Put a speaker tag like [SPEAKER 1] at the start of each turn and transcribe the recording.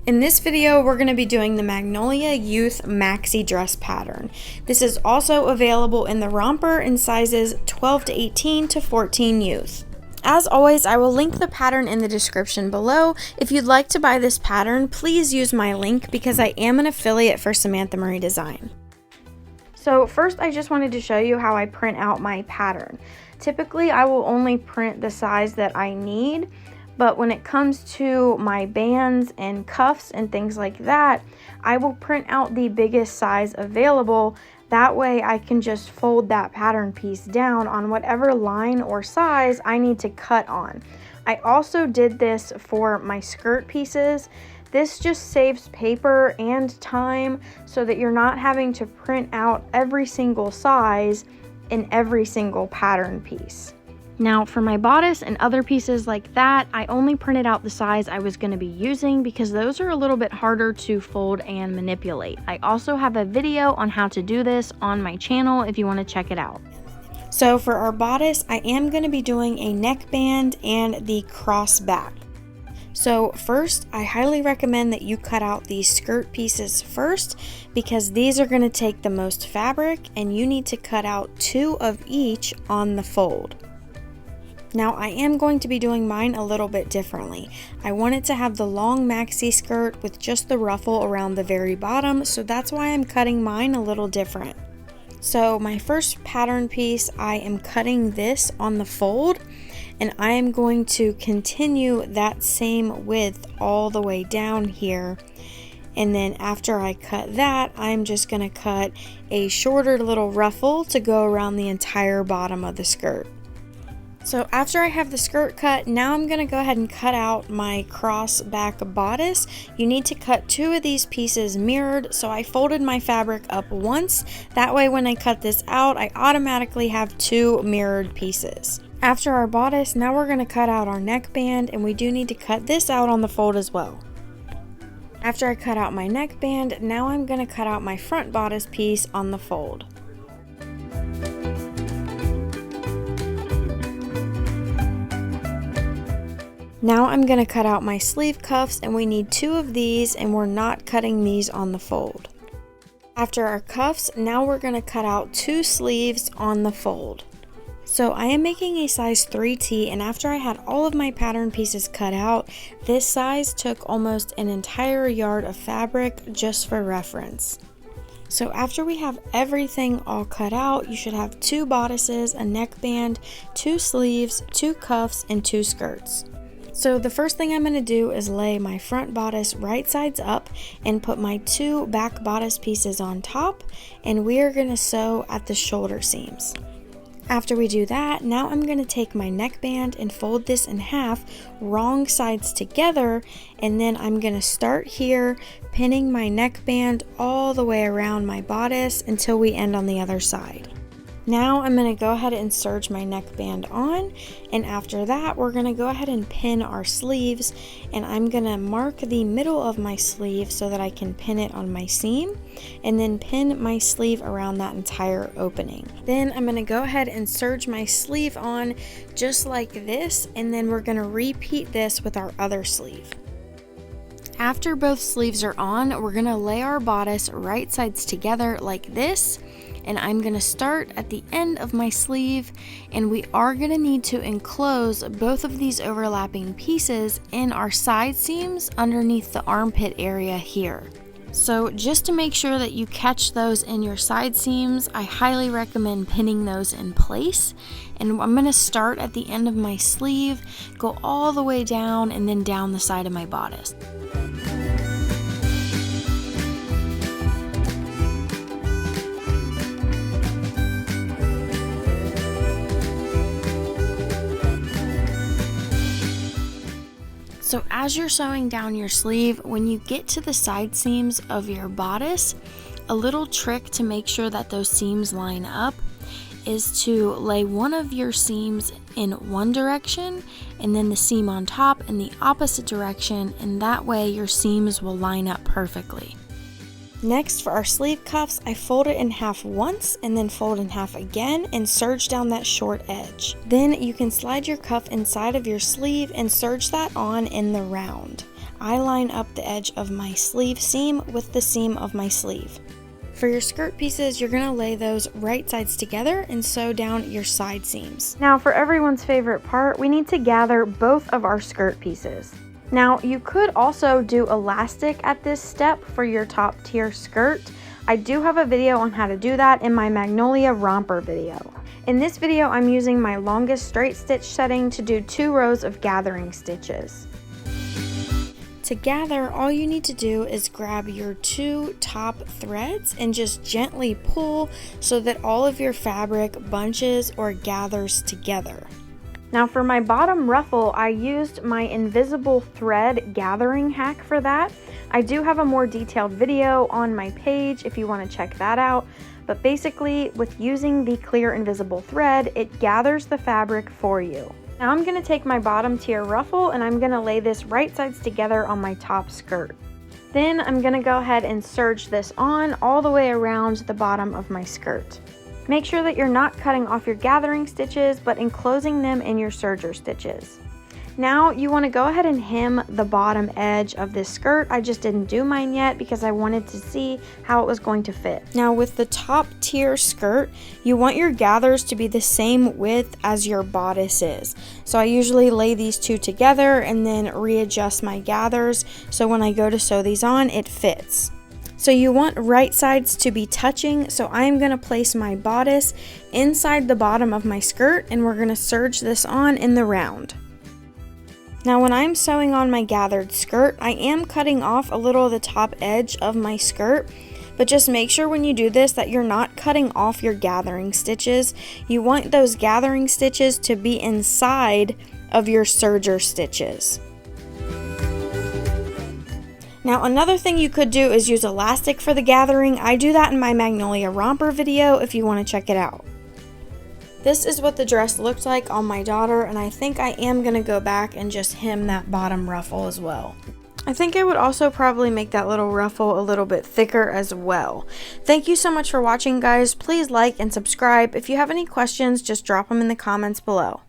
[SPEAKER 1] In this video, we're going to be doing the Magnolia Youth Maxi dress pattern. This is also available in the romper in sizes 12 to 18 to 14 youth. As always, I will link the pattern in the description below. If you'd like to buy this pattern, please use my link because I am an affiliate for Samantha Marie Design. So first, I just wanted to show you how I print out my pattern. Typically, I will only print the size that I need. But when it comes to my bands and cuffs and things like that, I will print out the biggest size available. That way I can just fold that pattern piece down on whatever line or size I need to cut on. I also did this for my skirt pieces. This just saves paper and time so that you're not having to print out every single size in every single pattern piece. Now for my bodice and other pieces like that, I only printed out the size I was going to be using because those are a little bit harder to fold and manipulate. I also have a video on how to do this on my channel if you want to check it out. So for our bodice, I am going to be doing a neckband and the cross back. So first, I highly recommend that you cut out these skirt pieces first because these are going to take the most fabric and you need to cut out 2 of each on the fold. Now I am going to be doing mine a little bit differently. I wanted to have the long maxi skirt with just the ruffle around the very bottom, so that's why I'm cutting mine a little different. So my first pattern piece, I am cutting this on the fold, and I am going to continue that same width all the way down here. And then after I cut that, I'm just going to cut a shorter little ruffle to go around the entire bottom of the skirt. So after I have the skirt cut, now I'm going to go ahead and cut out my cross back bodice. You need to cut 2 of these pieces mirrored, so I folded my fabric up once. That way when I cut this out, I automatically have 2 mirrored pieces. After our bodice, now we're going to cut out our neckband, and we do need to cut this out on the fold as well. After I cut out my neckband, now I'm going to cut out my front bodice piece on the fold. Now I'm going to cut out my sleeve cuffs, and we need 2 of these, and we're not cutting these on the fold. After our cuffs, now we're going to cut out 2 sleeves on the fold. So I am making a size 3T, and after I had all of my pattern pieces cut out, this size took almost an entire yard of fabric just for reference. So after we have everything all cut out, you should have 2 bodices, a neckband, 2 sleeves, 2 cuffs, and 2 skirts. So the first thing I'm going to do is lay my front bodice right sides up and put my 2 back bodice pieces on top, and we are going to sew at the shoulder seams. After we do that, now I'm going to take my neckband and fold this in half, wrong sides together, and then I'm going to start here, pinning my neckband all the way around my bodice until we end on the other side. Now I'm going to go ahead and serge my neckband on, and after that we're going to go ahead and pin our sleeves, and I'm going to mark the middle of my sleeve so that I can pin it on my seam, and then pin my sleeve around that entire opening. Then I'm going to go ahead and serge my sleeve on just like this, and then we're going to repeat this with our other sleeve. After both sleeves are on, we're going to lay our bodice right sides together like this, and I'm going to start at the end of my sleeve, and we are going to need to enclose both of these overlapping pieces in our side seams underneath the armpit area here. So just to make sure that you catch those in your side seams, I highly recommend pinning those in place. And I'm going to start at the end of my sleeve, go all the way down, and then down the side of my bodice. So as you're sewing down your sleeve, when you get to the side seams of your bodice, a little trick to make sure that those seams line up is to lay one of your seams in one direction and then the seam on top in the opposite direction, and that way your seams will line up perfectly. Next, for our sleeve cuffs, I fold it in half once and then fold in half again and serge down that short edge. Then you can slide your cuff inside of your sleeve and serge that on in the round. I line up the edge of my sleeve seam with the seam of my sleeve. For your skirt pieces, you're gonna lay those right sides together and sew down your side seams. Now for everyone's favorite part, we need to gather both of our skirt pieces. Now you could also do elastic at this step for your top tier skirt. I do have a video on how to do that in my Magnolia romper video. In this video, I'm using my longest straight stitch setting to do 2 rows of gathering stitches. To gather, all you need to do is grab your 2 top threads and just gently pull so that all of your fabric bunches or gathers together. Now for my bottom ruffle, I used my invisible thread gathering hack for that. I do have a more detailed video on my page if you want to check that out. But basically, with using the clear invisible thread, it gathers the fabric for you. Now I'm going to take my bottom tier ruffle and I'm going to lay this right sides together on my top skirt. Then I'm going to go ahead and serge this on all the way around the bottom of my skirt. Make sure that you're not cutting off your gathering stitches, but enclosing them in your serger stitches. Now you want to go ahead and hem the bottom edge of this skirt. I just didn't do mine yet because I wanted to see how it was going to fit. Now with the top tier skirt, you want your gathers to be the same width as your bodice is. So I usually lay these 2 together and then readjust my gathers so when I go to sew these on, it fits. So you want right sides to be touching, so I'm going to place my bodice inside the bottom of my skirt and we're going to serge this on in the round. Now when I'm sewing on my gathered skirt, I am cutting off a little of the top edge of my skirt, but just make sure when you do this that you're not cutting off your gathering stitches. You want those gathering stitches to be inside of your serger stitches. Now another thing you could do is use elastic for the gathering. I do that in my Magnolia romper video if you want to check it out. This is what the dress looked like on my daughter, and I think I am going to go back and just hem that bottom ruffle as well. I think I would also probably make that little ruffle a little bit thicker as well. Thank you so much for watching, guys. Please like and subscribe. If you have any questions, just drop them in the comments below.